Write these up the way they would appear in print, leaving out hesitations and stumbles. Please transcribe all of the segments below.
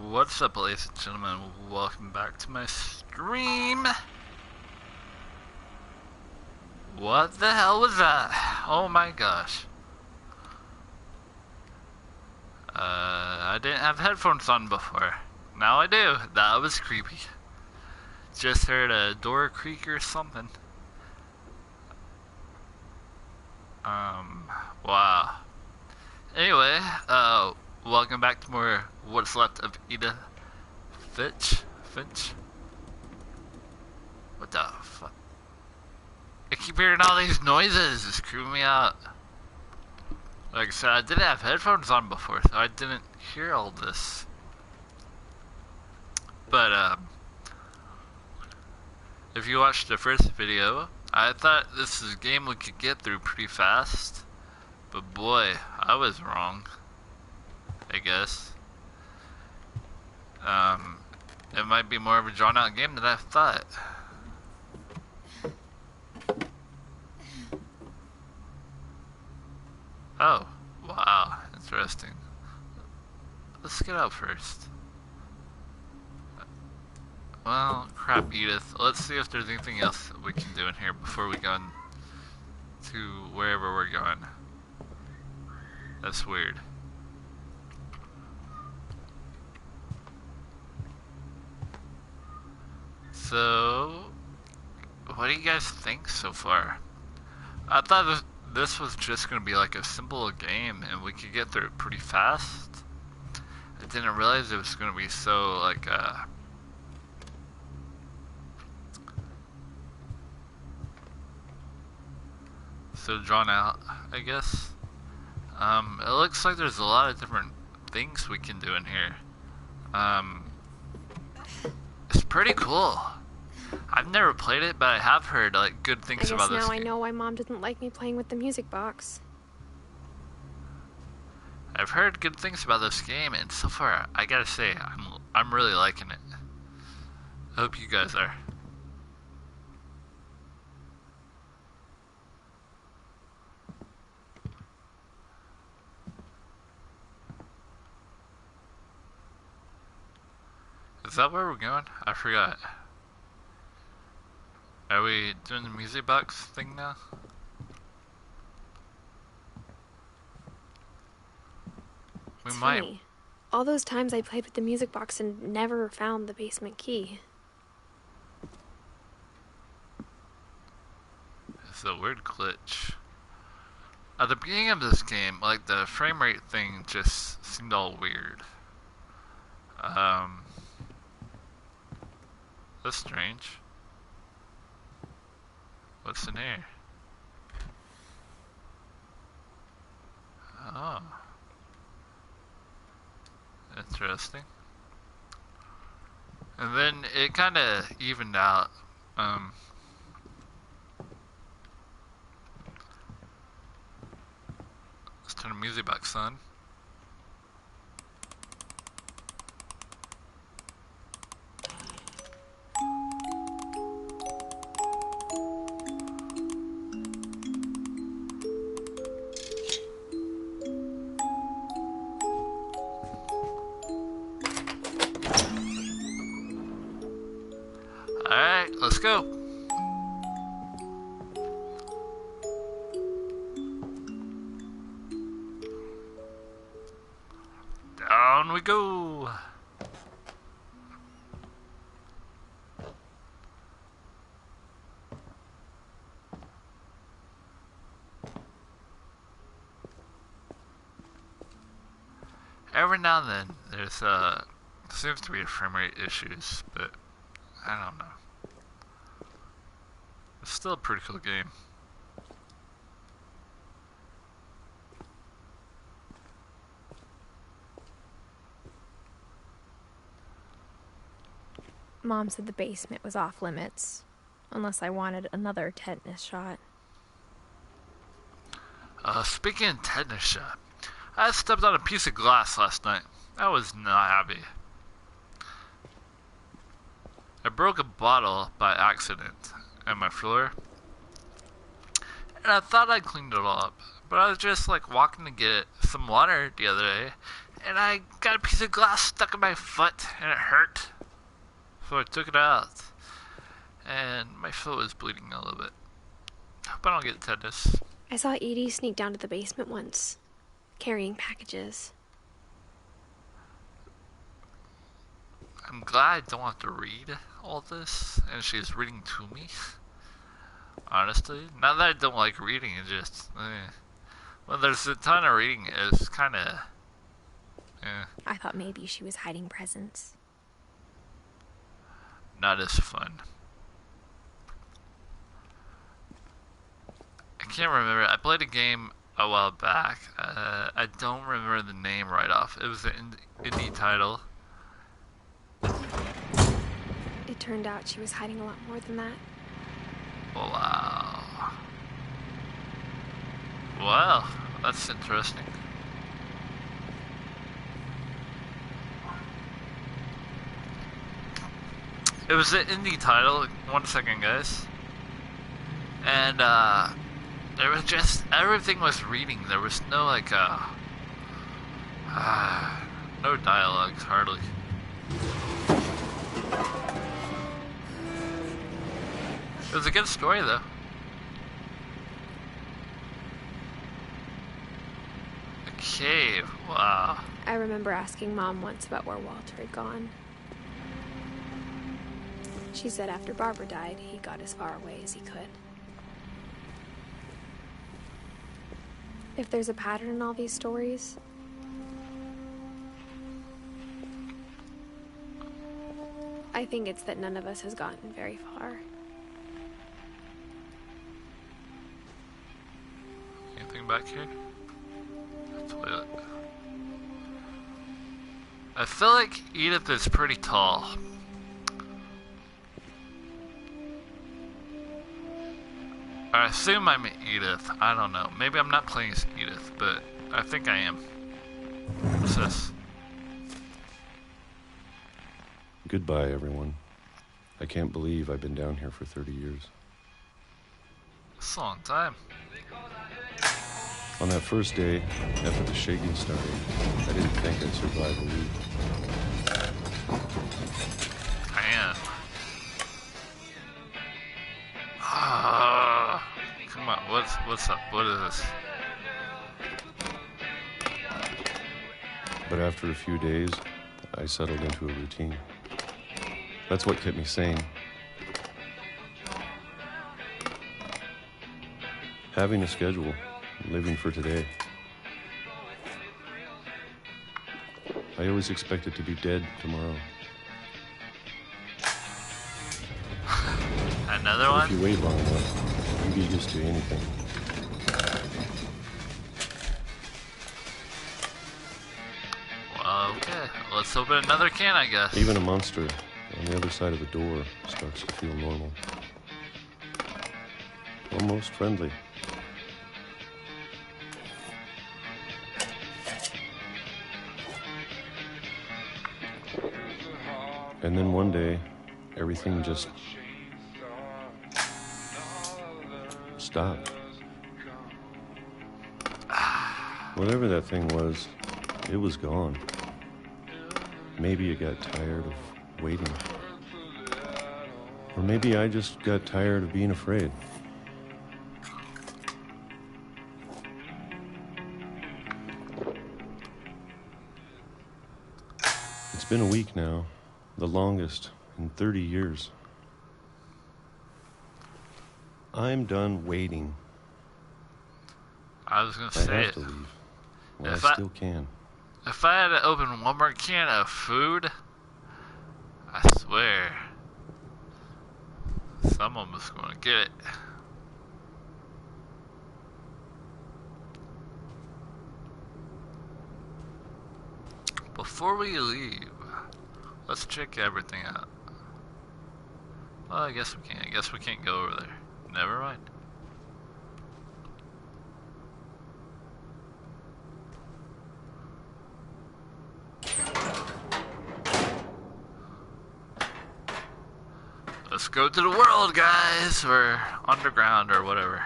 What's up, ladies and gentlemen? Welcome back to my stream. What the hell was that? Oh my gosh. I didn't have headphones on before. Now I do. That was creepy. Just heard a door creak or something. Wow. Anyway, welcome back to more What's Left of Edith Finch? What the fuck? I keep hearing all these noises, it's creeping me out. Like I said, I didn't have headphones on before, so I didn't hear all this. But, if you watched the first video, I thought this is a game we could get through pretty fast. But boy, I was wrong. I guess. It might be more of a drawn out game than I thought. Oh, wow, interesting. Let's get out first. Well, crap, Edith. Let's see if there's anything else we can do in here before we go to wherever we're going. That's weird. So, what do you guys think so far? I thought this was just going to be like a simple game and we could get through it pretty fast. I didn't realize it was going to be so like so drawn out, I guess. It looks like there's a lot of different things we can do in here. It's pretty cool. I've never played it, but I have heard like good things about this game. I guess now I know why Mom didn't like me playing with the music box. I've heard good things about this game, and so far, I gotta say, I'm really liking it. I hope you guys are. Is that where we're going? I forgot. Are we doing the music box thing now? We might. Funny. All those times I played with the music box and never found the basement key. It's a weird glitch. At the beginning of this game, like the frame rate thing just seemed all weird. That's strange. What's in here? Oh. Interesting. And then it kinda evened out. Let's turn the music box on. Alright, let's go. Down we go. Every now and then, there's seems to be frame rate issues, but I don't know. It's still a pretty cool game. Mom said the basement was off limits, unless I wanted another tetanus shot. Speaking of tetanus shot, I stepped on a piece of glass last night. I was not happy. I broke a bottle by accident on my floor, and I thought I cleaned it all up, but I was just like walking to get some water the other day, and I got a piece of glass stuck in my foot, and it hurt. So I took it out, and my foot was bleeding a little bit. Hope I don't get tetanus. I saw Edie sneak down to the basement once, carrying packages. I'm glad I don't have to read all this, and she's reading to me. Honestly, not that I don't like reading, it's just, when there's a ton of reading, it's kind of, I thought maybe she was hiding presents. not as fun. I can't remember. I played a game a while back. I don't remember the name right off. It was an indie title. It turned out she was hiding a lot more than that. Wow. Wow, that's interesting. It was an indie title. 1 second, guys. And, there was just, everything was reading. There was no, like, no dialogues, hardly. It was a good story, though. A cave, wow. I remember asking Mom once about where Walter had gone. She said after Barbara died, he got as far away as he could. If there's a pattern in all these stories, I think it's that none of us has gotten very far. Anything back here? Toilet. I feel like Edith is pretty tall. I assume I'm Edith. I don't know. Maybe I'm not playing as Edith, but I think I am. What's this? Goodbye, everyone. I can't believe I've been down here for 30 years. It's a long time. On that first day, after the shaking started, I didn't think I'd survive a week. Man. Come on, what's up? What is this? But after a few days, I settled into a routine. That's what kept me sane. Having a schedule, living for today. I always expected to be dead tomorrow. Another But one? if you wait long enough, you get used to anything. Well, okay. Let's open another can, I guess. Even a monster on the other side of the door starts to feel normal. Almost friendly. And then one day, everything just stopped. Whatever that thing was, it was gone. Maybe it got tired of waiting. Or maybe I just got tired of being afraid. It's been a week now, the longest in 30 years. I'm done waiting. I was gonna I say have it. to leave. Well, If I I- still can. If I had to open one more can of food, I swear, someone was gonna get it. Before we leave, let's check everything out. Well, I guess we can't. I guess we can't go over there. Never mind. Let's go to the world, guys, or underground, or whatever.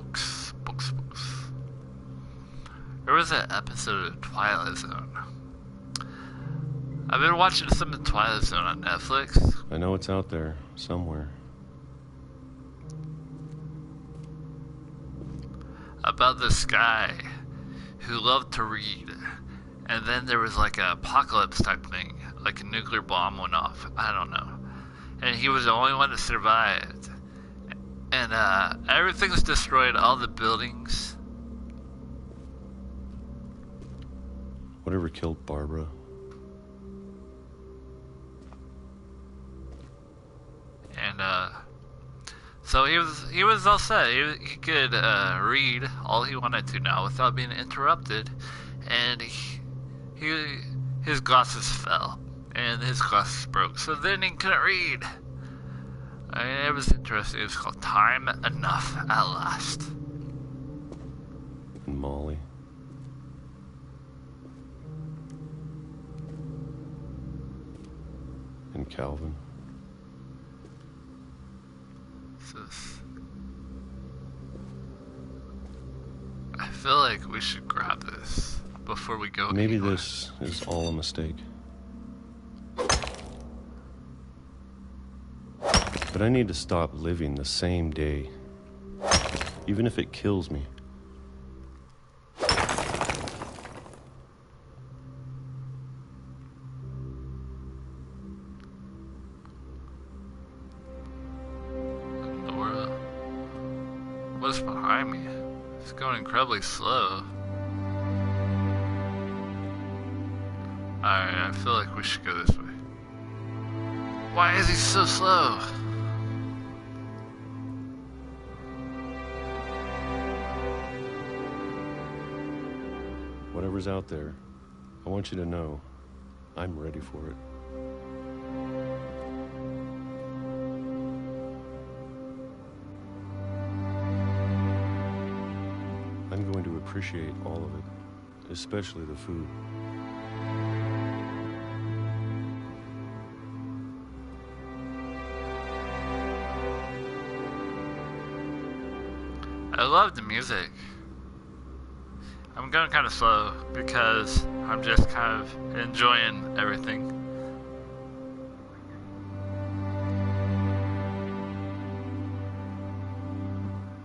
Books. There was an episode of Twilight Zone. I've been watching some of Twilight Zone on Netflix. I know it's out there, somewhere. About this guy who loved to read. And then there was like an apocalypse type thing. Like a nuclear bomb went off. I don't know. And he was the only one that survived. And everything was destroyed, all the buildings. Whatever killed Barbara. And so he was all set. He could read all he wanted to now without being interrupted. And his glasses fell. And his glasses broke. So then he couldn't read. It was interesting. It was called Time Enough at Last. And Molly. And Calvin. I feel like we should grab this before we go. Maybe anywhere. this is all a mistake. But I need to stop living the same day, even if it kills me. Nora, what's behind me? It's going incredibly slow. Alright, I feel like we should go this way. Why is he so slow? Whatever's out there, I want you to know I'm ready for it. I'm going to appreciate all of it, especially the food. I love the music. I'm going kind of slow because I'm just kind of enjoying everything.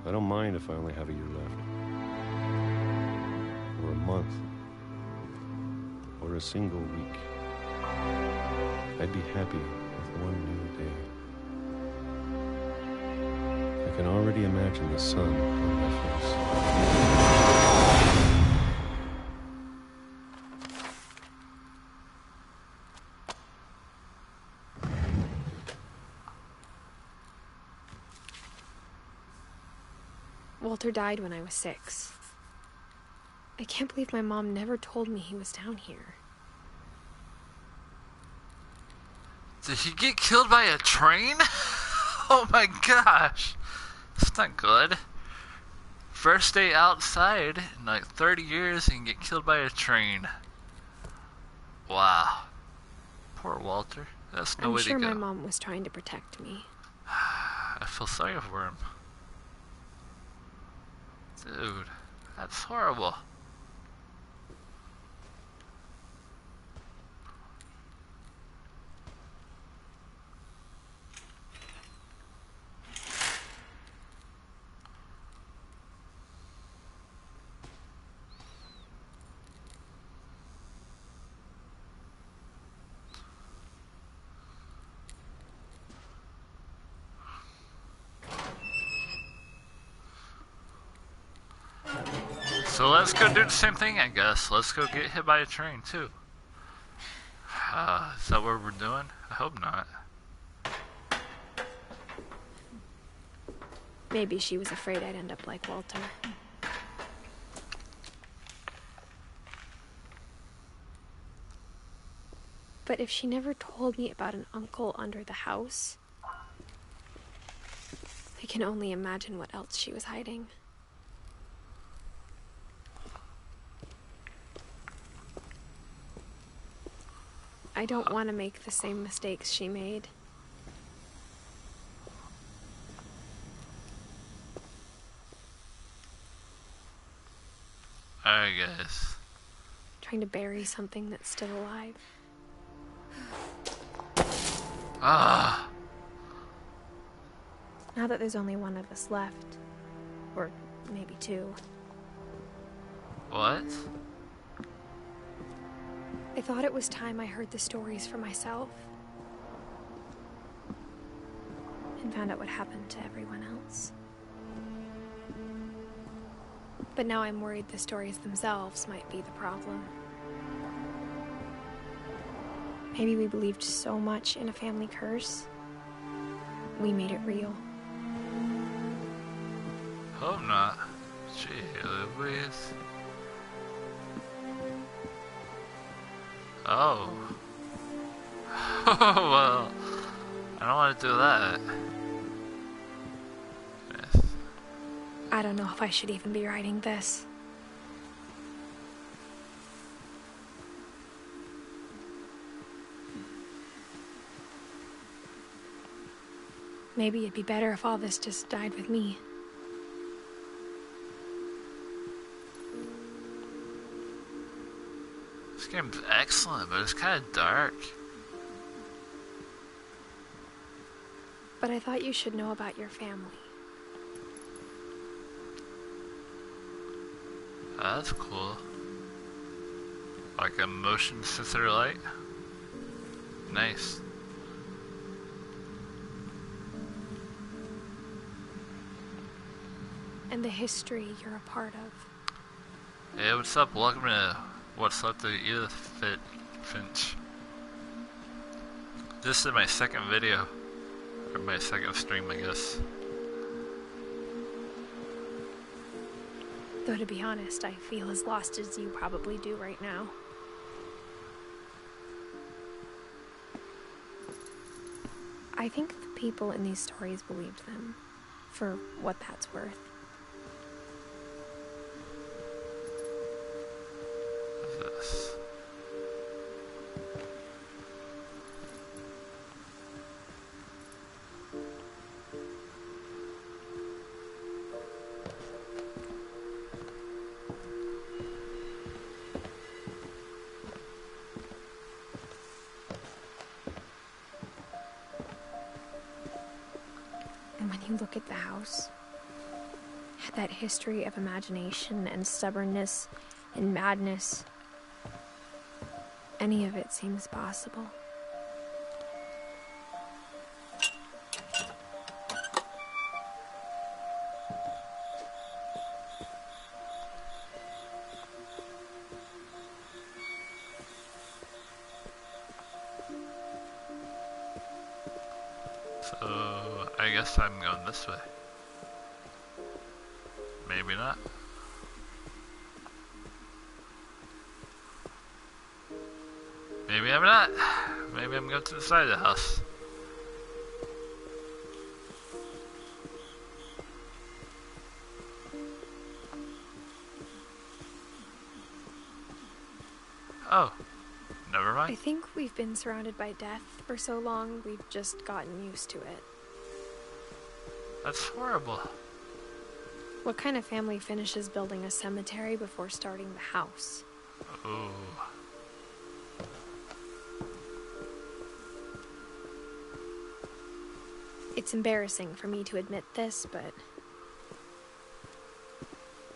I don't mind if I only have a year left. Or a month. Or a single week. I'd be happy with one new day. I can already imagine the sun on my face. Walter died when I was 6. I can't believe my mom never told me he was down here. Did he get killed by a train? Oh my gosh. That's not good. First day outside in like 30 years and get killed by a train. Wow. Poor Walter. That's no I'm way sure to go. my mom was trying to protect me. I feel sorry for him. Dude, that's horrible. So let's go do the same thing, I guess. Let's go get hit by a train, too. Is that what we're doing? I hope not. Maybe she was afraid I'd end up like Walter. But if she never told me about an uncle under the house, I can only imagine what else she was hiding. I don't want to make the same mistakes she made. Alright, guys. Trying to bury something that's still alive. Ah! Now that there's only one of us left, or maybe two, What? I thought it was time I heard the stories for myself. And found out what happened to everyone else. But now I'm worried the stories themselves might be the problem. Maybe we believed so much in a family curse, we made it real. Hope not. Gee Louise. Oh. Well, I don't want to do that. Yes. I don't know if I should even be writing this. Maybe it'd be better if all this just died with me. This game's excellent, but it's kind of dark. But I thought you should know about your family. That's cool. Like a motion sensor light. Nice. And the history you're a part of. Hey, what's up? Welcome to What's Left of Edith Finch. This is my second video. Or my second stream, I guess. Though to be honest, I feel as lost as you probably do right now. I think the people in these stories believed them, for what that's worth. What's this? And when you look at the house, that history of imagination and stubbornness and madness, any of it seems possible. So, I guess I'm going this way. Maybe not. Maybe I'm not. Maybe I'm going to the side of the house. Oh, never I mind. think we've been surrounded by death for so long, we've just gotten used to it. That's horrible. What kind of family finishes building a cemetery before starting the house? Ooh. It's embarrassing for me to admit this, but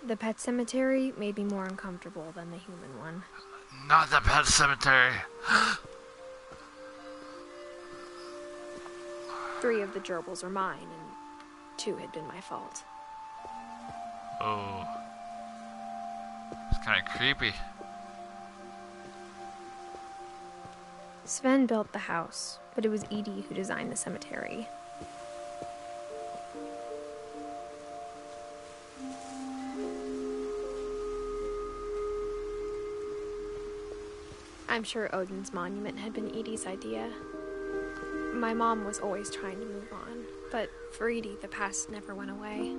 the pet cemetery made me more uncomfortable than the human one. Not the pet cemetery. 3 of the gerbils were mine, and 2 had been my fault. Oh. It's kind of creepy. Sven built the house, but it was Edie who designed the cemetery. I'm sure Odin's monument had been Edie's idea. My mom was always trying to move on, but for Edie, the past never went away.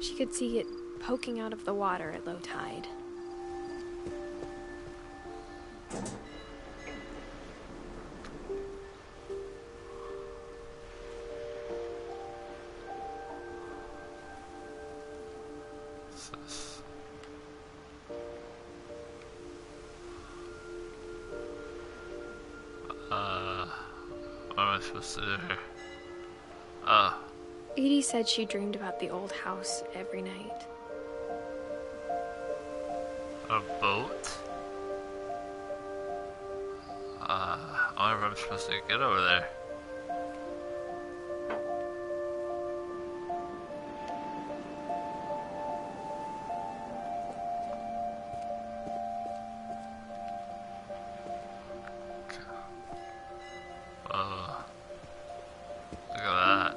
She could see it poking out of the water at low tide. What's this? What am I supposed to do here? Oh. Edie said she dreamed about the old house every night. A boat? I wonder if I'm supposed to get over there. Oh. Look at that.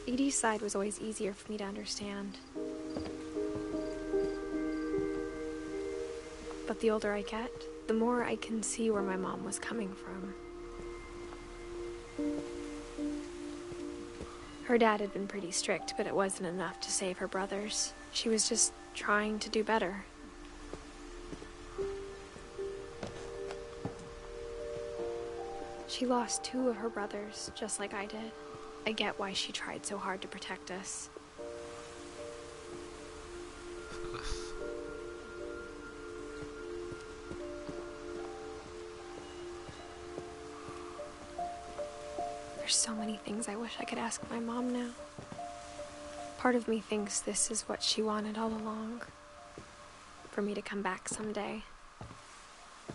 Edie's side was always easier for me to understand. But the older I get, the more I can see where my mom was coming from. Her dad had been pretty strict, but it wasn't enough to save her brothers. She was just trying to do better. She lost 2 of her brothers, just like I did. I get why she tried so hard to protect us. There's so many things I wish I could ask my mom now. Part of me thinks this is what she wanted all along. For me to come back someday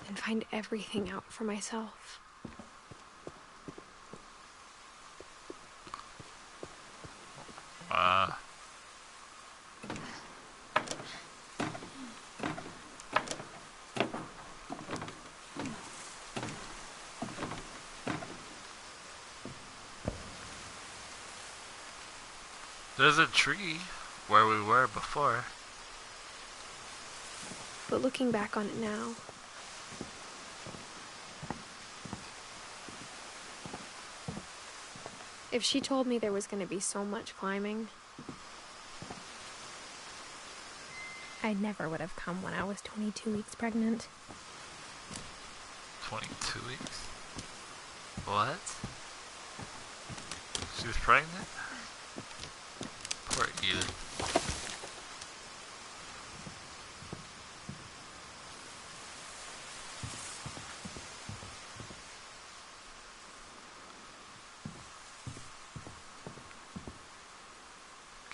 and find everything out for myself. There's a tree where we were before. But looking back on it now, if she told me there was going to be so much climbing, I never would have come when I was 22 weeks pregnant. 22 weeks? What? She was pregnant? Poor Edith.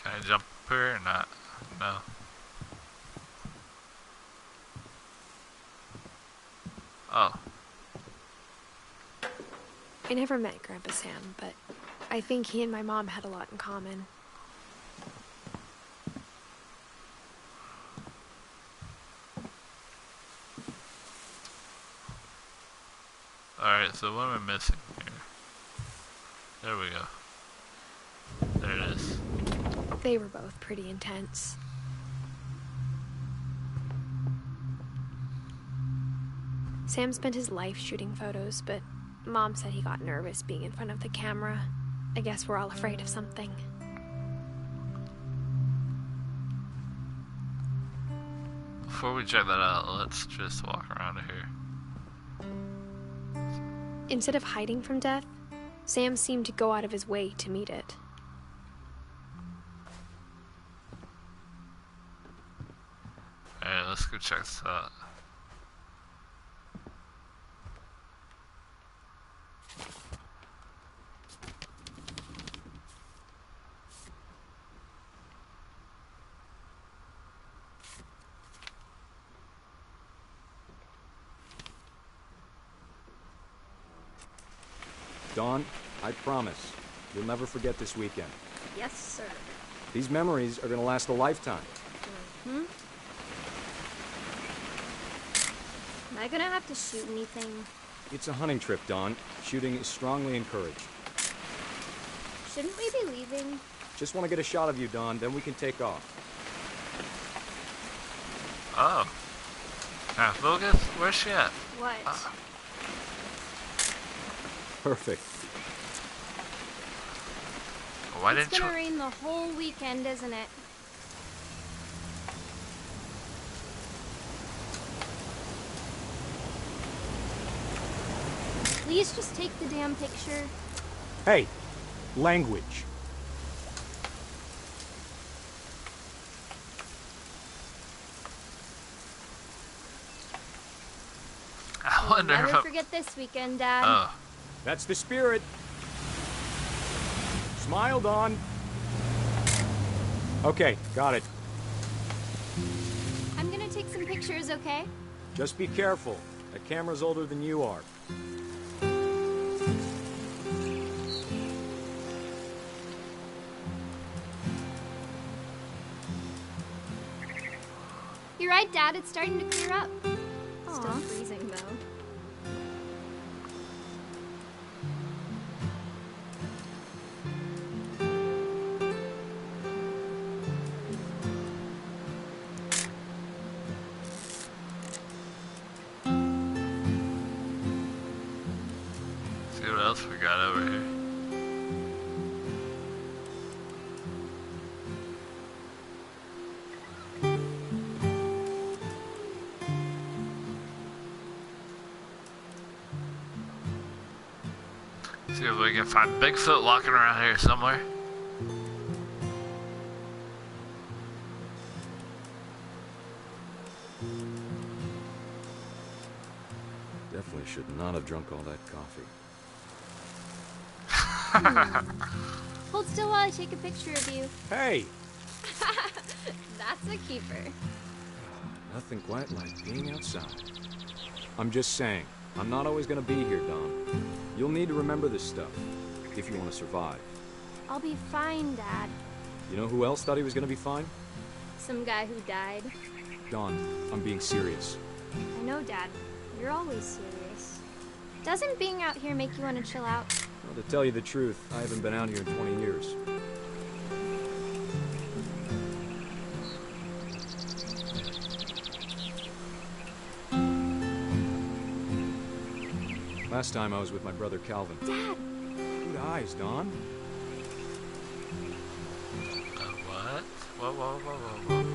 Can I jump her or not? No. Oh. I never met Grandpa Sam, but I think he and my mom had a lot in common. Alright, so what am I missing here? There we go. There it is. They were both pretty intense. Sam spent his life shooting photos, but Mom said he got nervous being in front of the camera. I guess we're all afraid of something. Before we check that out, let's just walk around here. Instead of hiding from death, Sam seemed to go out of his way to meet it. Alright, let's go check this out. Dawn, I promise, you'll never forget this weekend. Yes, sir. These memories are gonna last a lifetime. Hmm? Am I gonna have to shoot anything? It's a hunting trip, Dawn. Shooting is strongly encouraged. Shouldn't we be leaving? Just want to get a shot of you, Dawn, then we can take off. Oh. Now, focus? Where's she at? What? Perfect. Why It's didn't gonna you... rain the whole weekend, isn't it? please just take the damn picture? Hey, language. I We'll wonder if never forget this weekend, Dad. Oh. That's the spirit. Smile, Dawn. Okay, got it. I'm gonna take some pictures, okay? Just be careful. That camera's older than you are. You're right, Dad. It's starting to clear up. Still freezing, though. See what else we got over here. See if we can find Bigfoot walking around here somewhere. Definitely should not have drunk all that coffee. Hold still while I take a picture of you. Hey! That's a keeper. Nothing quite like being outside. I'm just saying, I'm not always gonna be here, Dom. You'll need to remember this stuff, if you want to survive. I'll be fine, Dad. You know who else thought he was gonna be fine? Some guy who died. Dawn, I'm being serious. I know, Dad. You're always serious. Doesn't being out here make you want to chill out? Well, to tell you the truth, I haven't been out here in 20 years. Last time I was with my brother Calvin. Dad! Good eyes, Dawn. What? Whoa, whoa, whoa, whoa, whoa.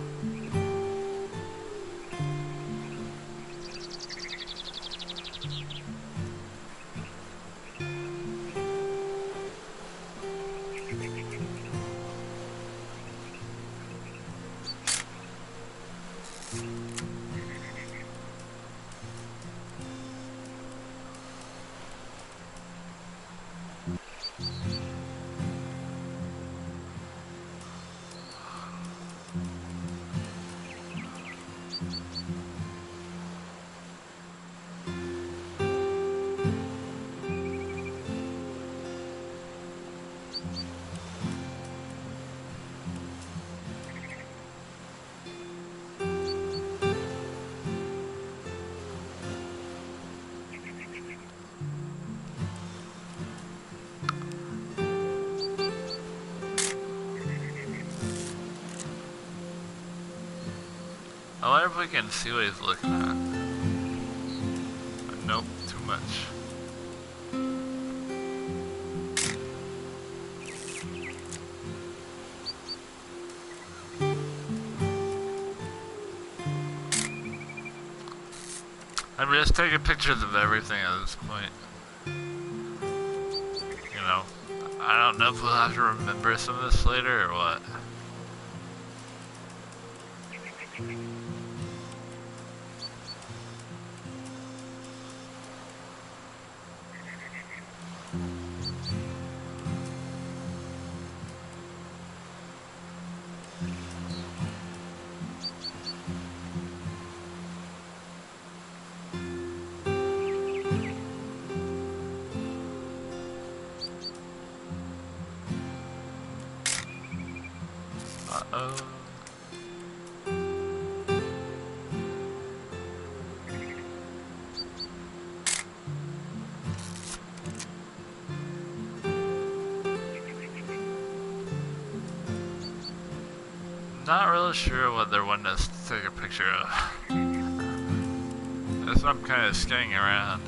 I wonder if we can see what he's looking at. Nope, too much. I'm just taking pictures of everything at this point. You know, I don't know if we'll have to remember some of this later or what. Uh-oh. Not really sure what they're wanting us to take a picture of. That's why I'm kind of scanning around.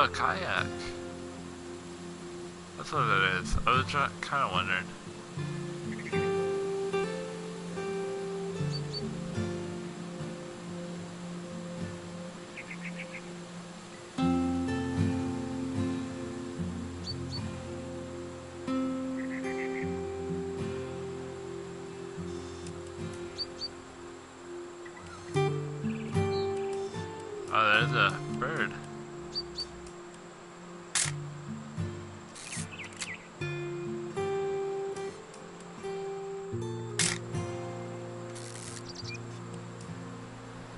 Oh, a kayak. That's what it is. I was kind of wondering. Oh, there's a bird.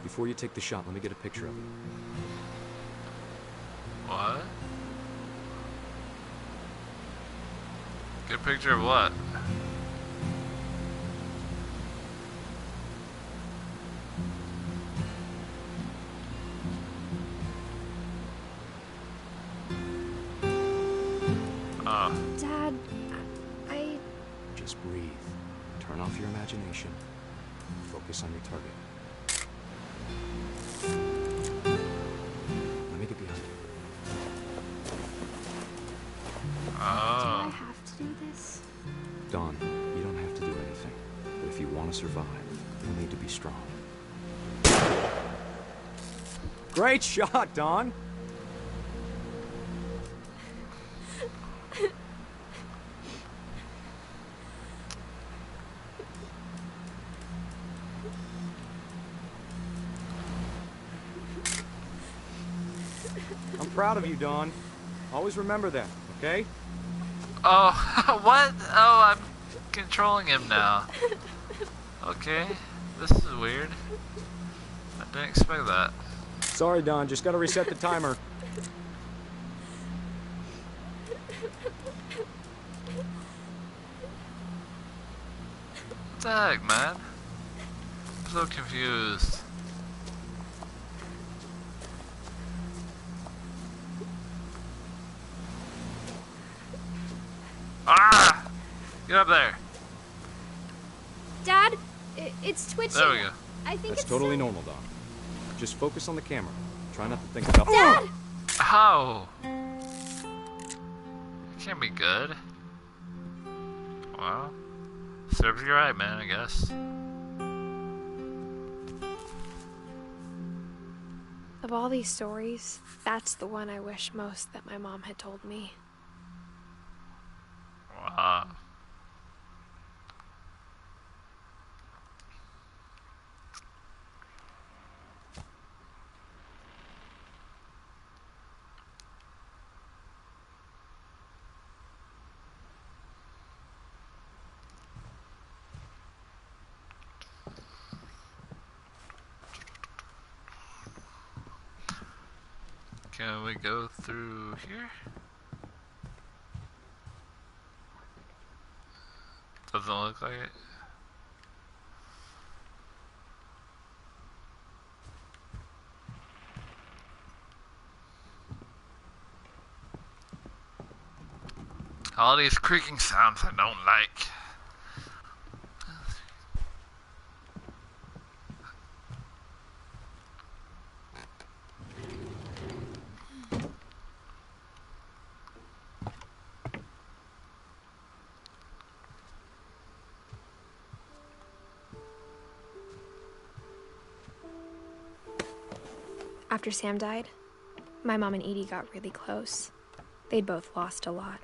Before you take the shot, let me get a picture of you. What? Get a picture of what? Oh. Dad, I... Just breathe. Turn off your imagination. Focus on your target. Let me get behind you. Do I Oh. have to do this? Dawn, you don't have to do anything. But if you want to survive, you'll need to be strong. Great shot, Dawn! I'm proud of you, Dawn. Always remember that, okay? Oh, what? Oh, I'm controlling him now. Okay, this is weird. I didn't expect that. Sorry, Dawn. Just gotta reset the timer. What the heck, man? I'm so confused. Ah! Get up there. Dad, it's twitching. There we go. I think That's it's totally normal, Dawn. Just focus on the camera. Try not to think about... Dad! How? Can't be good. Well, serves you right, man, I guess. Of all these stories, that's the one I wish most that my mom had told me. Wow. Can we go through here? Doesn't look like it. All these creaking sounds I don't like. After Sam died, my mom and Edie got really close. They'd both lost a lot.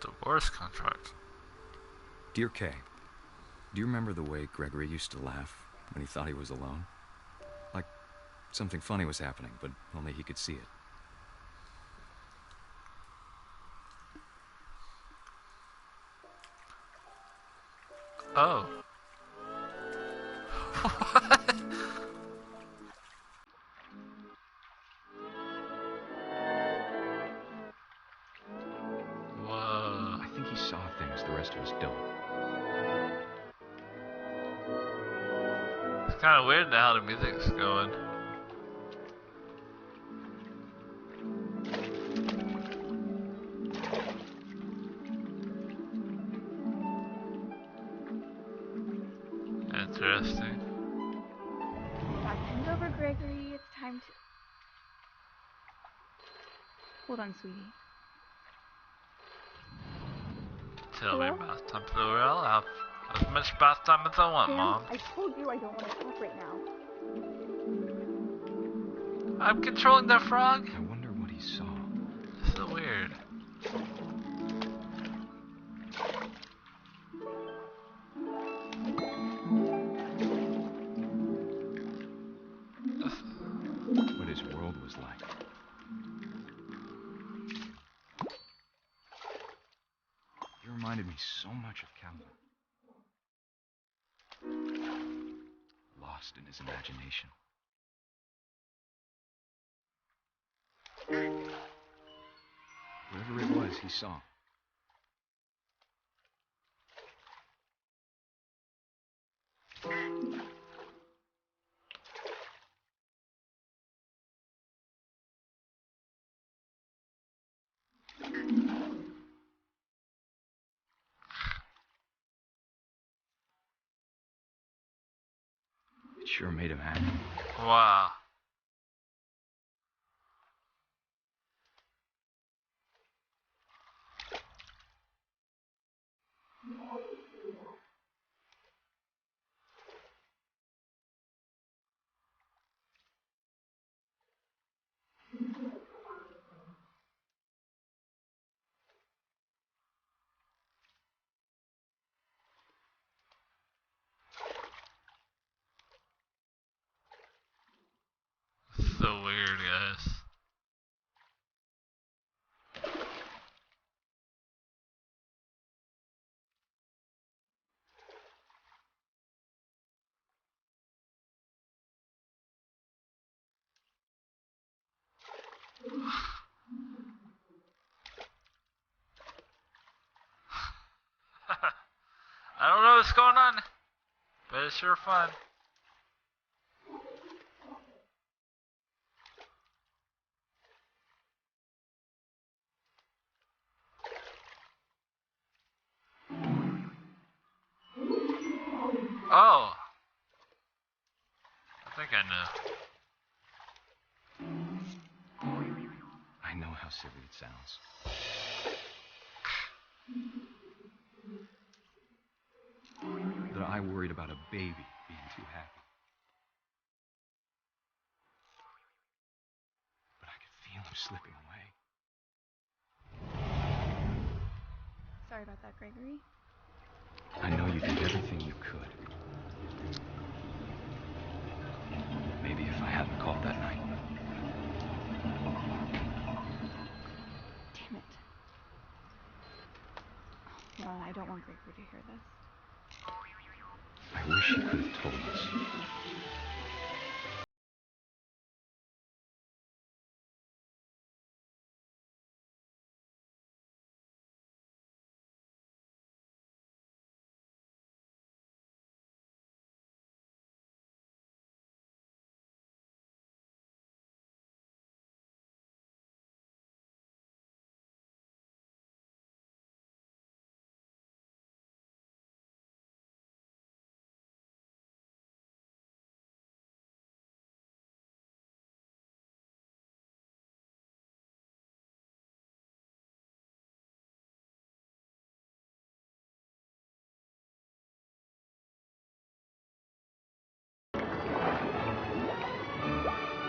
Divorce contract. Dear Kay, do you remember the way Gregory used to laugh when he thought he was alone? Like something funny was happening, but only he could see it. Oh. Whoa. I think he saw things the rest of us don't. It's kind of weird now how the music's going. Interesting. Back things over, Gregory. It's time to... Hold on, sweetie. Tell me Hello? bath time plural. I'll have as much bath time as I want, Sam, Mom. I told you I don't want to talk right now. I'm controlling that frog? I wonder what he saw. So weird. What his world was like. He reminded me so much of Calvin. Lost in his imagination. Whatever it was he saw. It sure made him happy. Wow. So weird, guys. I don't know what's going on, but it's sure fun. Oh. I think I know. I know how silly it sounds. That I worried about a baby being too happy. But I could feel him slipping away. Sorry about that, Gregory. I know you did everything you could. Maybe if I hadn't called that night. Damn it. Well, I don't want Gregory to hear this. I wish you could have told us.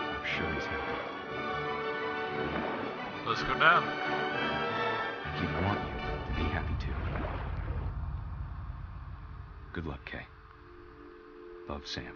I'm sure he's happy. Let's go down. He'd want you to be happy too. Good luck, Kay. Love, Sam.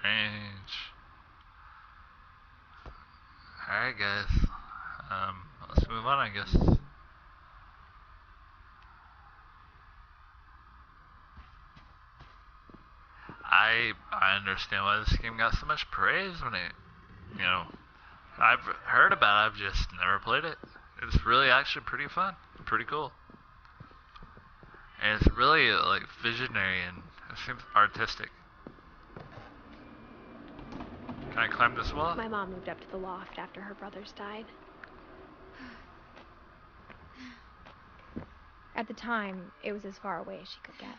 strange. Alright, guys. Let's move on, I guess. I understand why this game got so much praise when it, you know, I've heard about it, I've just never played it. It's really actually pretty fun, pretty cool. And it's really like visionary and it seems artistic. Can I climb this wall? My mom moved up to the loft after her brothers died. At the time, it was as far away as she could get.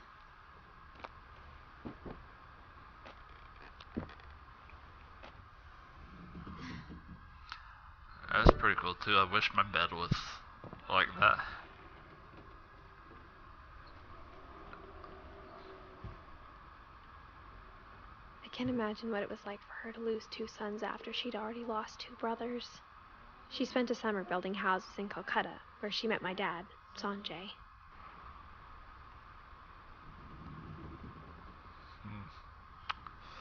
That's pretty cool too. I wish my bed was like that. I can't imagine what it was like for her to lose 2 sons after she'd already lost 2 brothers. She spent a summer building houses in Calcutta, where she met my dad, Sanjay.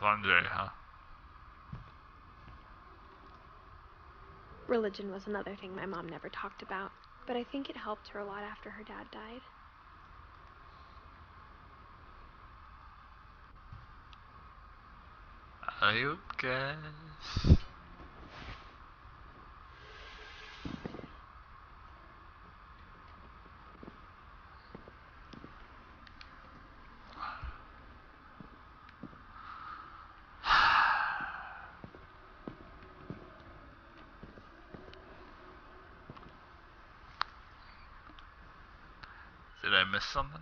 Sanjay, huh? Religion was another thing my mom never talked about, but I think it helped her a lot after her dad died. I guess. Did I miss something?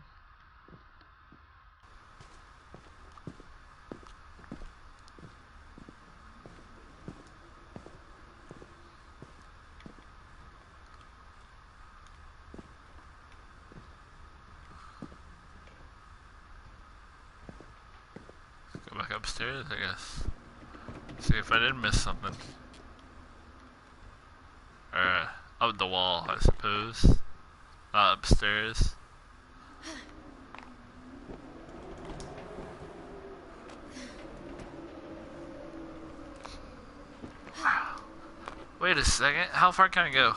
Go back upstairs, I guess. See if I did miss something. Up the wall, I suppose. Not upstairs. Wait a second, how far can I go?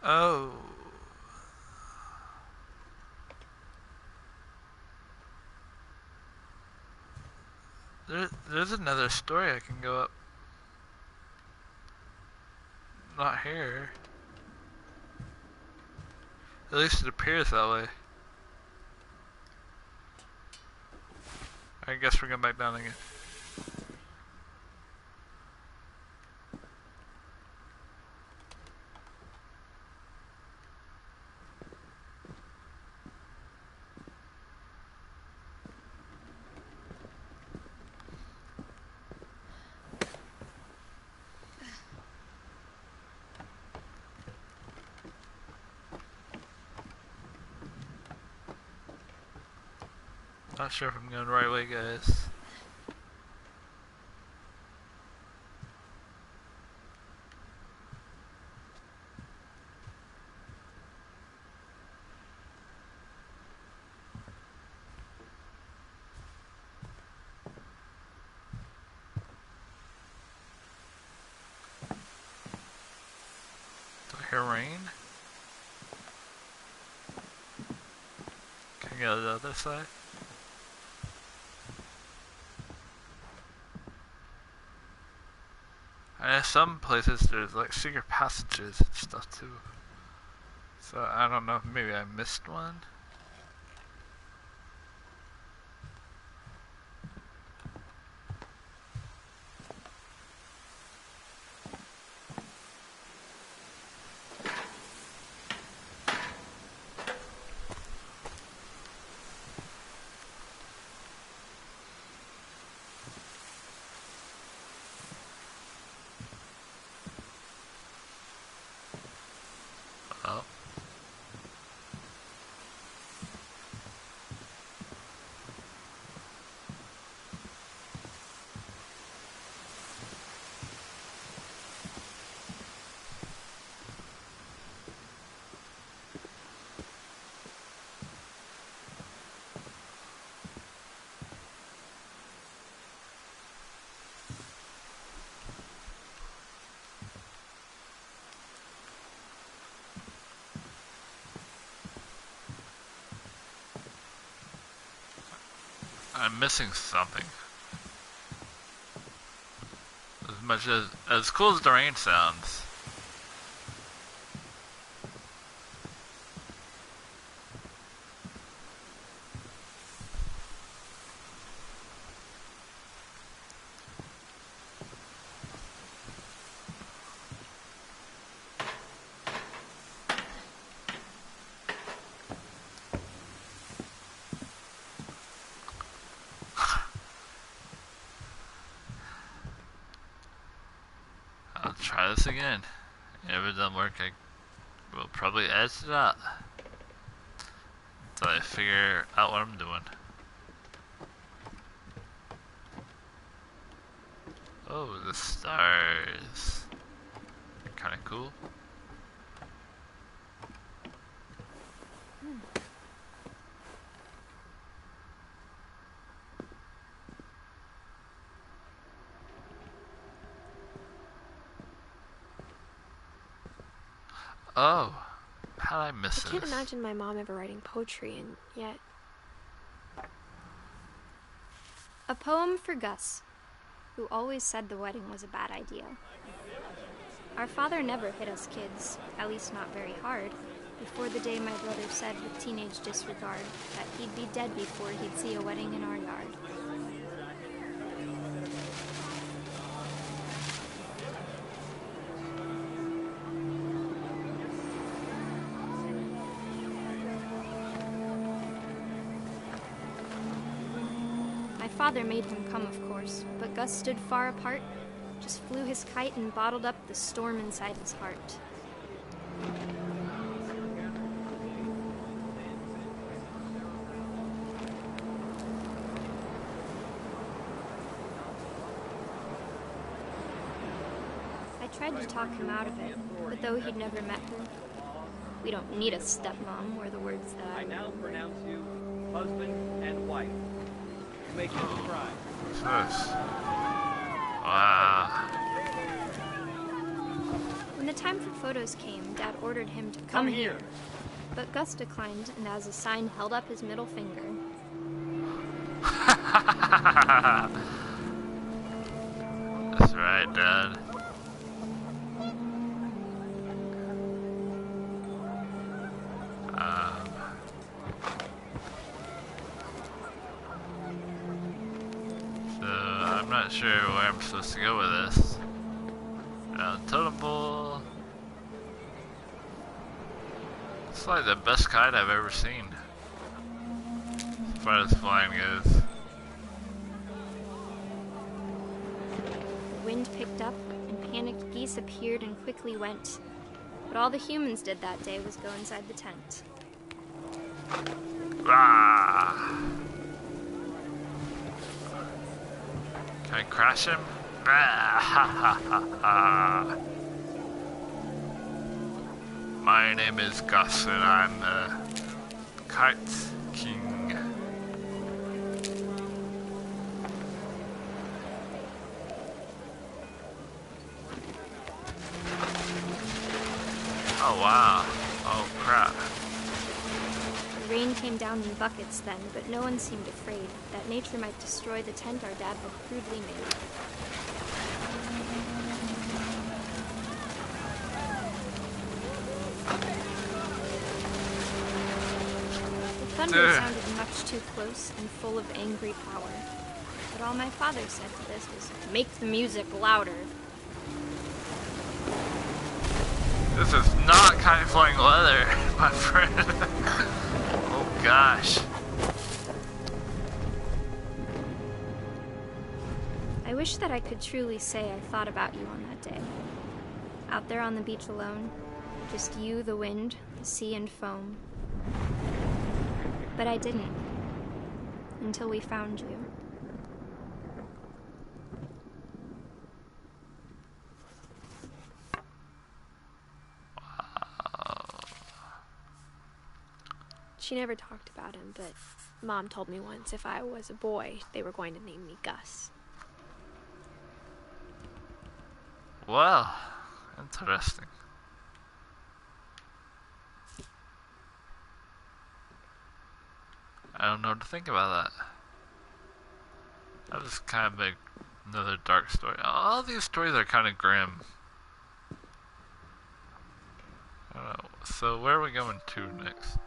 Oh. There's another story I can go up. Not here. At least it appears that way. I guess we're going back down again. Not sure if I'm going the right way, guys. Do I hear rain? Can I go to the other side? I know some places there's like secret passages and stuff too. So I don't know, maybe I missed one. Oh. I'm missing something. As much as cool as the rain sounds. I'll try this again. If it doesn't work, I will probably edit it out until I figure out what I'm doing. Oh, the stars. Kinda cool. Oh, how did I miss I can't this? imagine my mom ever writing poetry, and yet... A poem for Gus, who always said the wedding was a bad idea. Our father never hit us kids, at least not very hard, before the day my brother said with teenage disregard that he'd be dead before he'd see a wedding in our yard. My father made him come, of course, but Gus stood far apart, just flew his kite and bottled up the storm inside his heart. I tried to talk him out of it, but though he'd never met her, we don't need a stepmom were the words that I now pronounce you husband and wife. Make you cry. What's this? Wow. When the time for photos came, Dad ordered him to come here. But Gus declined, and as a sign held up his middle finger. That's right, Dad. I'm not sure where I'm supposed to go with this. Totem pole. It's like the best kite I've ever seen. As far as flying goes. The wind picked up, and panicked geese appeared and quickly went. But all the humans did that day was go inside the tent. Ah! Can I crash him? Ah! My name is Gus, and I'm the Kite King. Oh wow! Oh crap! The rain came down in buckets then, but no one seemed afraid that nature might destroy the tent our dad had crudely made. The thunder sounded much too close and full of angry power. But all my father said to this was, "Make the music louder." This is not kite flying weather, my friend. Oh gosh. I wish that I could truly say I thought about you on that day. Out there on the beach alone, just you, the wind, the sea, and foam. But I didn't. Until we found you. She never talked about him, but Mom told me once if I was a boy, they were going to name me Gus. Well, interesting. I don't know what to think about that. That was kind of another dark story. All these stories are kind of grim. I don't know. So where are we going to next?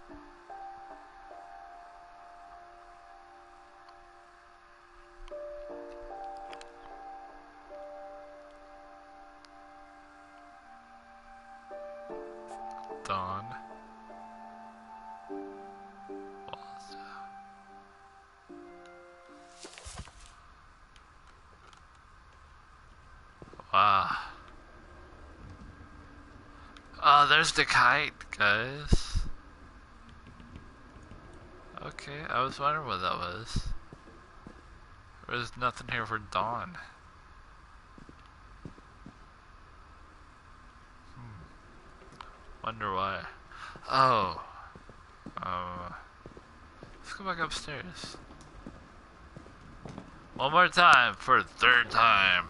Dawn. Wow. Oh, there's the kite, guys. Okay, I was wondering what that was. There's nothing here for Dawn. Wonder why. Oh. Let's go back upstairs. One more time for the third time.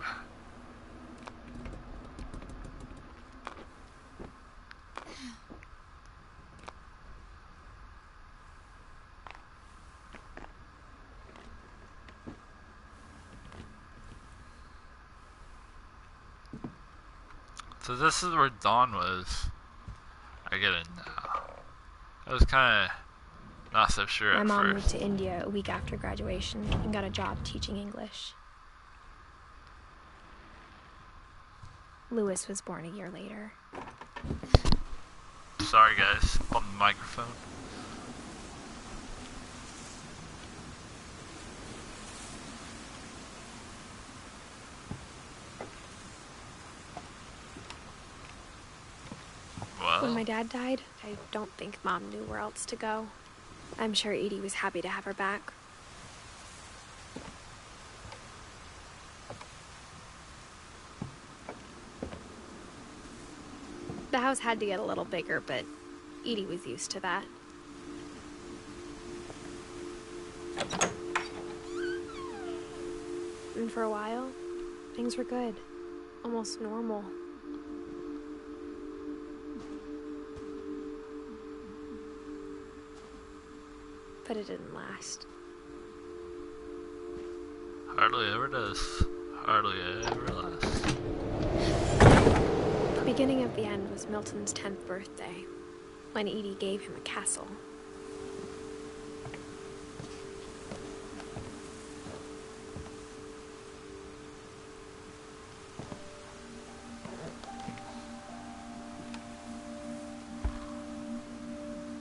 So this is where Dawn was. I get it now. I was kind of not so sure My at mom first. moved to India a week after graduation and got a job teaching English. Lewis was born a year later. Sorry guys, on the microphone. When my dad died, I don't think Mom knew where else to go. I'm sure Edie was happy to have her back. The house had to get a little bigger, but Edie was used to that. And for a while, things were good. Almost normal. But it didn't last. Hardly ever does. Hardly ever lasts. The beginning of the end was Milton's 10th birthday, when Edie gave him a castle.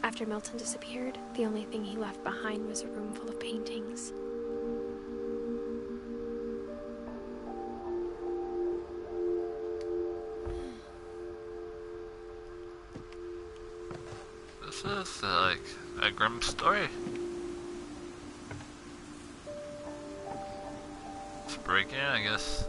After Milton disappeared, the only thing he left behind was a room full of paintings. This is like a grim story. Let's break in, I guess.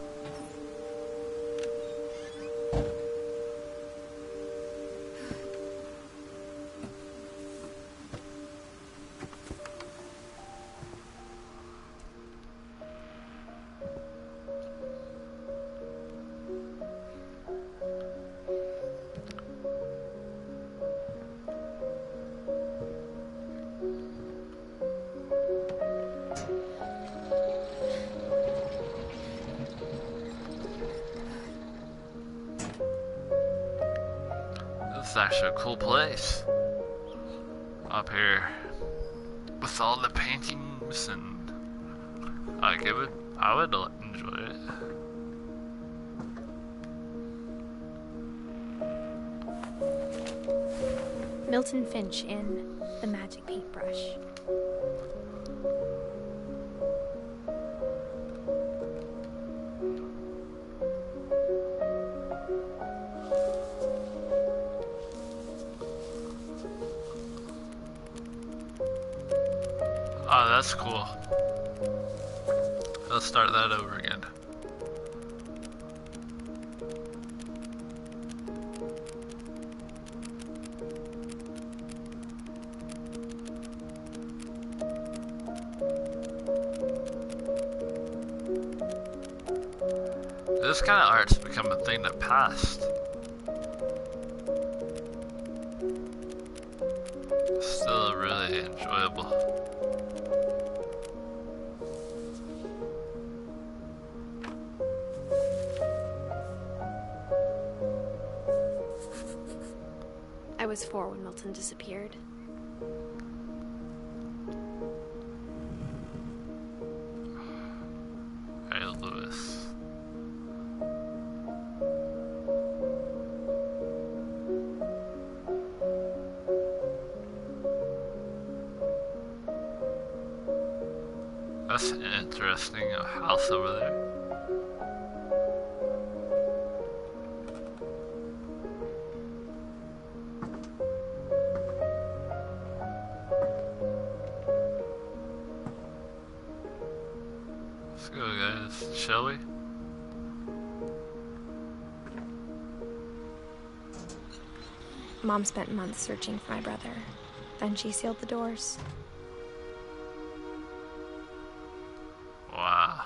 This is actually a cool place. Up here. With all the paintings and like I would enjoy it. Milton Finch in The Magic Paintbrush. Oh, that's cool. Let's start that over again. This kind of art's become a thing that passed. Still really enjoyable. was 4 when Milton disappeared. Hey, Lewis. That's interesting, a house over there. Let's go, guys. Shall we? Mom spent months searching for my brother. Then she sealed the doors. Wow.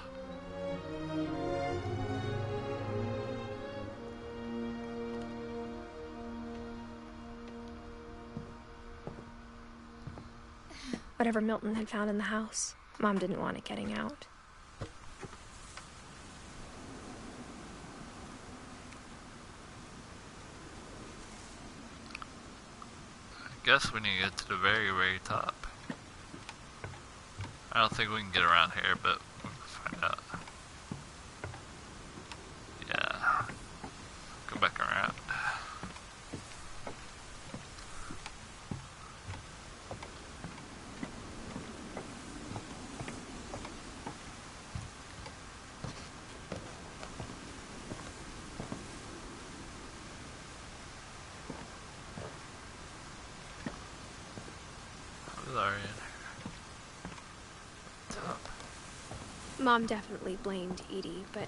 Whatever Milton had found in the house, Mom didn't want it getting out. I guess we need to get to the very, very top. I don't think we can get around here, but we can find out. Yeah. Go back around. How's Ari in here? Top. Mom definitely blamed Edie, but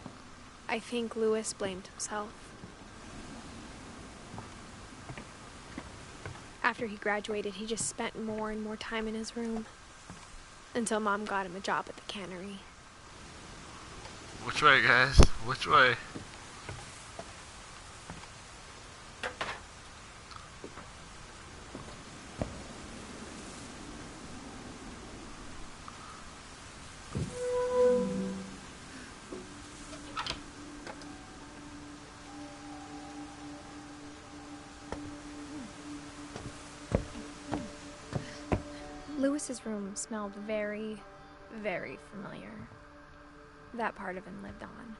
I think Lewis blamed himself. After he graduated, he just spent more and more time in his room. Until Mom got him a job at the cannery. Which way, guys? Which way? Lewis's room smelled very, very familiar. That part of him lived on.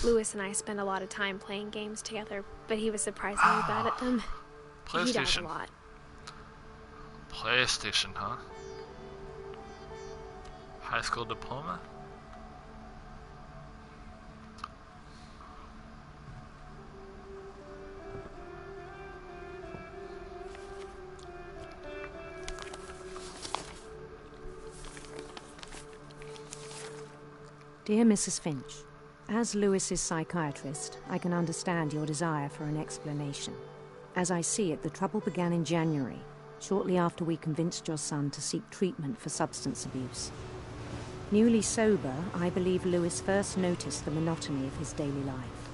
Lewis and I spent a lot of time playing games together, but he was surprisingly bad at them. He died a lot. PlayStation, huh? High school diploma? Dear Mrs. Finch, as Lewis's psychiatrist, I can understand your desire for an explanation. As I see it, the trouble began in January, shortly after we convinced your son to seek treatment for substance abuse. Newly sober, I believe Lewis first noticed the monotony of his daily life.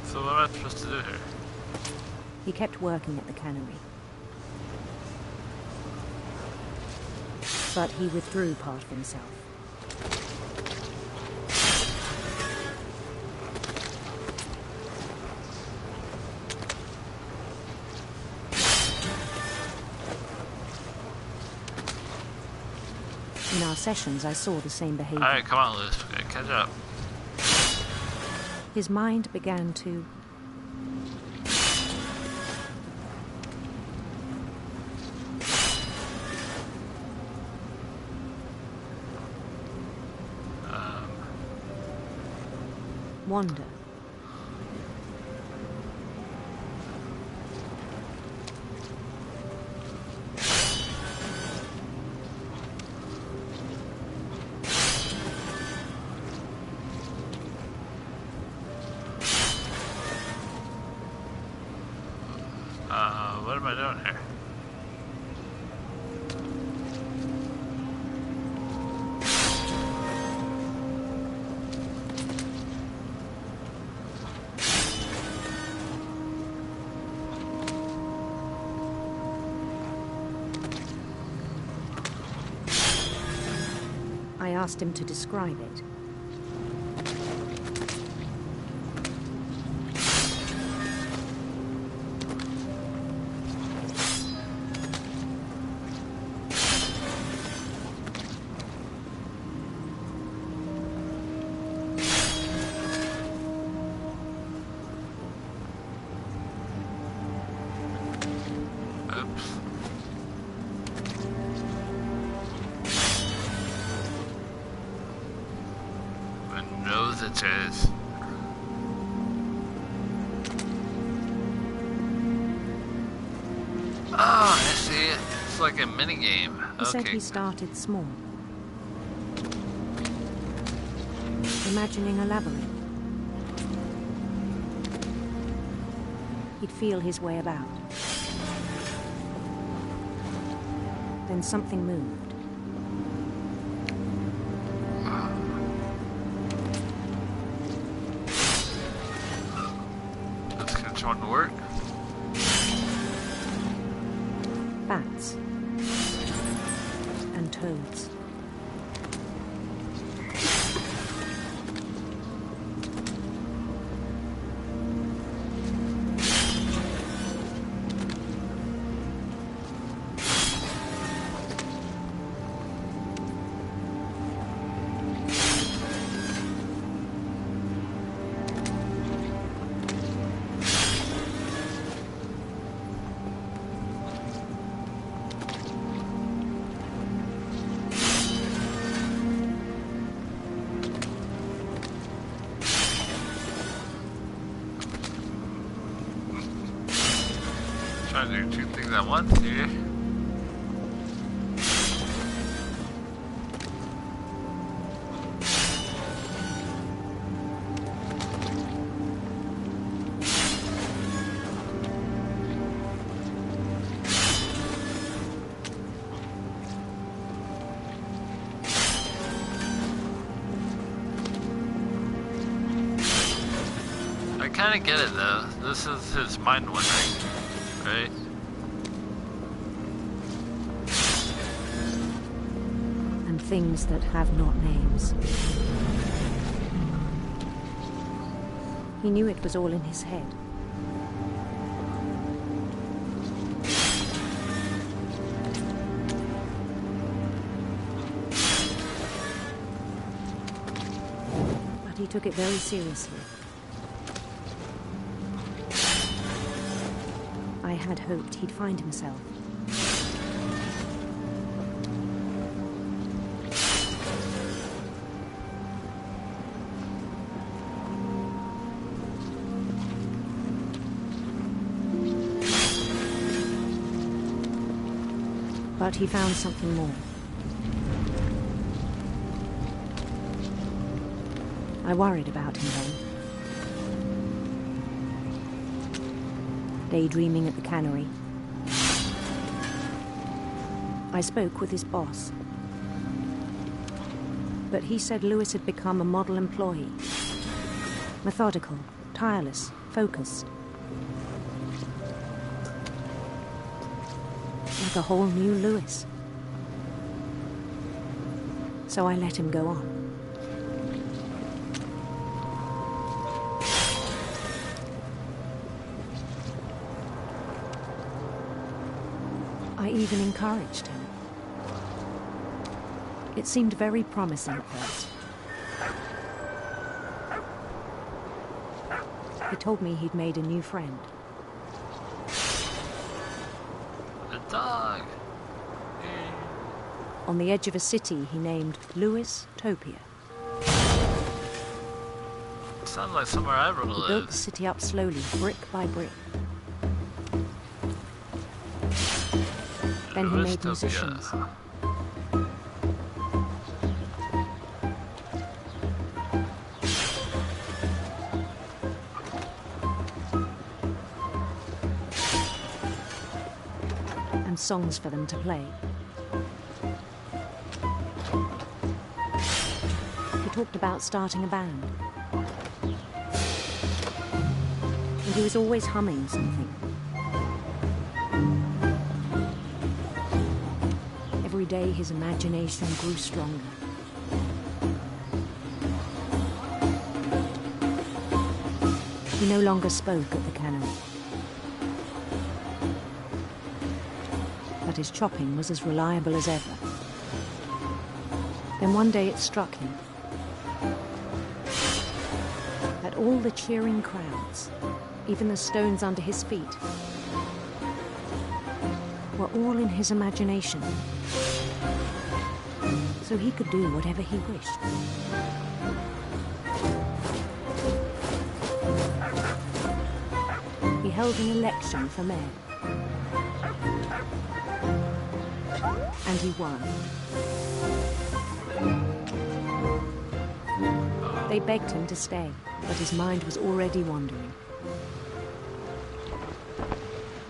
So what am I supposed to do here? He kept working at the cannery. But he withdrew part of himself. In our sessions, I saw the same behavior. Alright, come on, Lewis. We gotta catch up. His mind began to... wander. What am I doing here? I asked him to describe it. Bitches. Oh, I see it. It's like a mini game. He said Okay. he started small, imagining a labyrinth. He'd feel his way about. Then something moved. This is trying to work. Bats and toads. Trying to do two things at once here. I kind of get it though. This is his mind wandering, right? And things that have not names. He knew it was all in his head. But he took it very seriously. I had hoped he'd find himself. But he found something more. I worried about him then. Daydreaming at the cannery. I spoke with his boss. But he said Lewis had become a model employee. Methodical, tireless, focused. Like a whole new Lewis. So I let him go on. I even encouraged him. It seemed very promising at first. He told me he'd made a new friend. A dog. On the edge of a city he named Lewis Topia. Sounds like somewhere I would He built live. the city up slowly, brick by brick. Then he made Lewistopia. musicians. And songs for them to play. He talked about starting a band. And he was always humming something. Every day his imagination grew stronger. He no longer spoke at the cannery. But his chopping was as reliable as ever. Then one day it struck him that all the cheering crowds, even the stones under his feet, were all in his imagination. So he could do whatever he wished. held an election for mayor. And he won. They begged him to stay, but his mind was already wandering.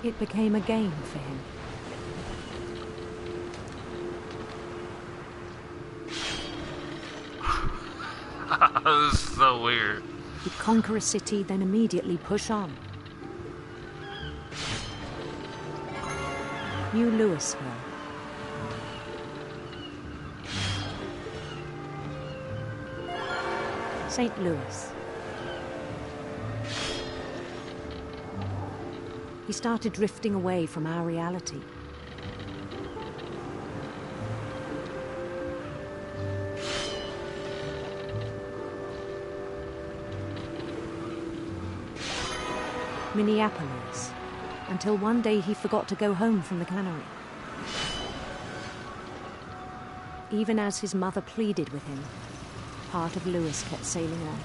It became a game for him. This is so weird. He'd conquer a city, then immediately push on. New Louisville. St. Louis. He started drifting away from our reality. Minneapolis, until one day he forgot to go home from the cannery. Even as his mother pleaded with him, part of Louis kept sailing on.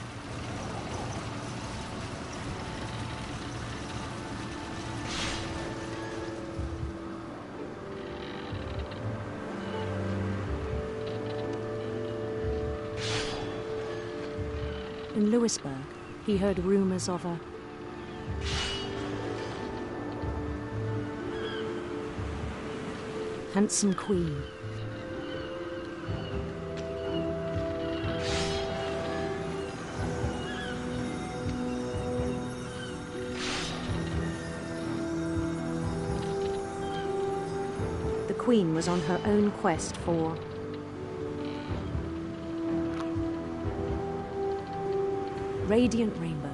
In Louisburg, he heard rumors of a handsome queen. The queen was on her own quest for radiant rainbows.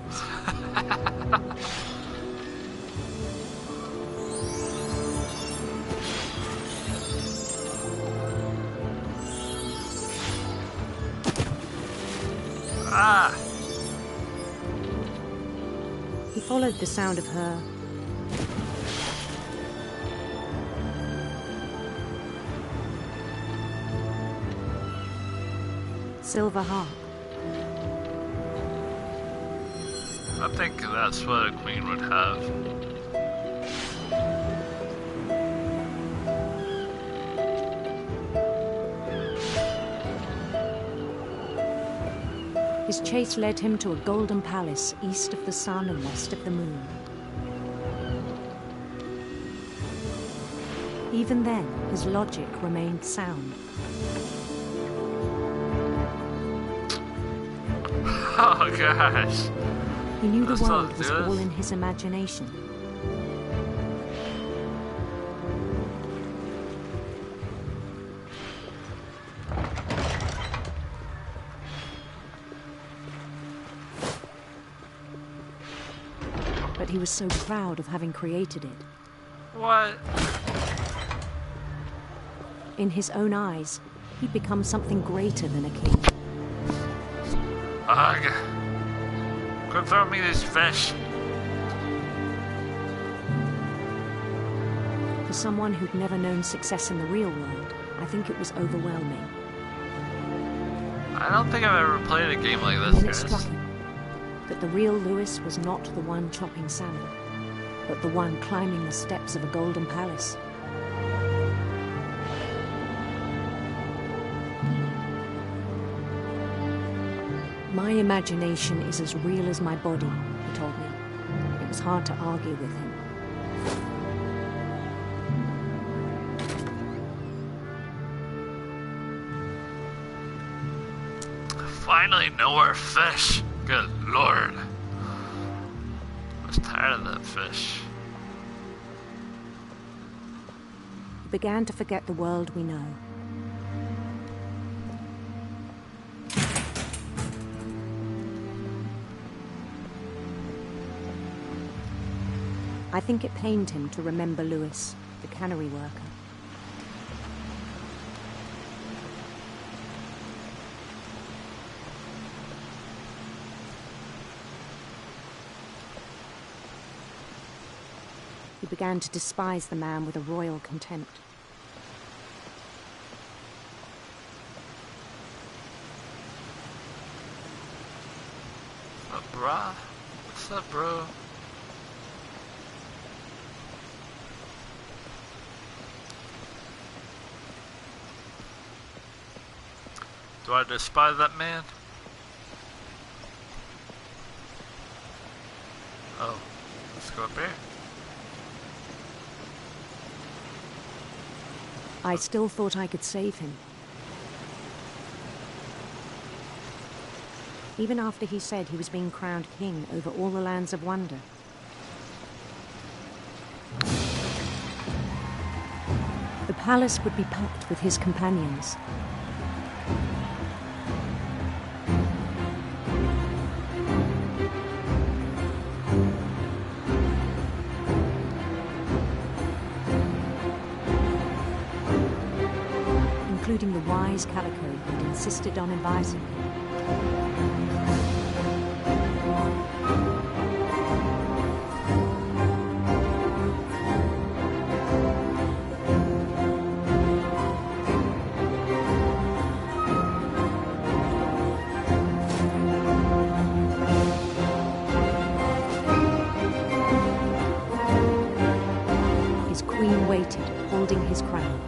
Ah! He followed the sound of her silver harp. I think that's what a queen would have. His chase led him to a golden palace east of the sun and west of the moon. Even then, his logic remained sound. Oh gosh. He knew the Let's world not was do all this. in his imagination. But he was so proud of having created it. What? In his own eyes, he'd become something greater than a king. Ugh. Quit throwing me these fish. For someone who'd never known success in the real world, I think it was overwhelming. I don't think I've ever played a game like And then it this, struck guys. him that the real Louis was not the one chopping salmon, but the one climbing the steps of a golden palace. My imagination is as real as my body, he told me. It was hard to argue with him. Finally, no more fish. Good lord. I was tired of that fish. He began to forget the world we know. I think it pained him to remember Louis, the cannery worker. He began to despise the man with a royal contempt. What's up, brah? What's up, bro? Do I despise that man? Oh, let's go up here. I still thought I could save him. Even after he said he was being crowned king over all the lands of wonder. The palace would be packed with his companions. Including the wise Calico who'd insisted on advising him. His queen waited, holding his crown.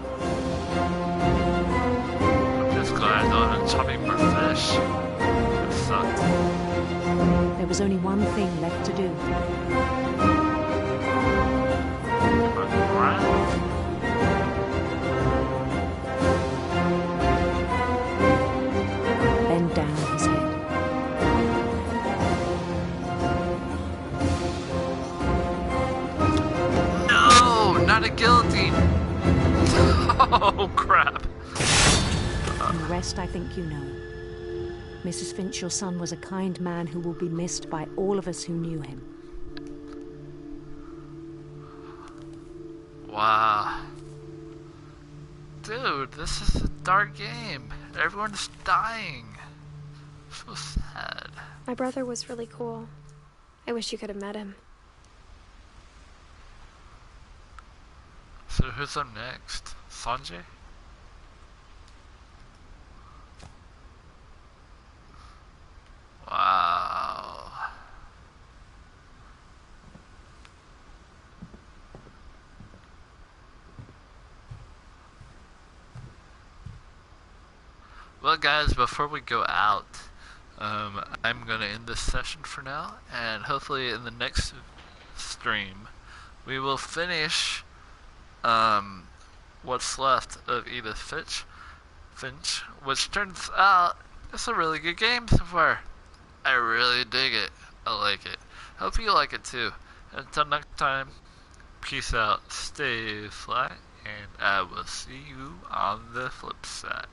Glad I don't chopping for fish. It sucked. There was only one thing left to do. Bend down his head. No, not a guillotine. Oh crap. And the rest I think you know. Mrs. Finch, your son was a kind man who will be missed by all of us who knew him. Wow. Dude, this is a dark game. Everyone's dying. So sad. My brother was really cool. I wish you could have met him. So who's up next? Sanjay? Wow. Well guys, before we go out, I'm going to end this session for now, and hopefully in the next stream we will finish what's left of Edith Finch, which turns out it's a really good game so far. I really dig it. I like it. Hope you like it too. Until next time, peace out, stay fly, and I will see you on the flip side.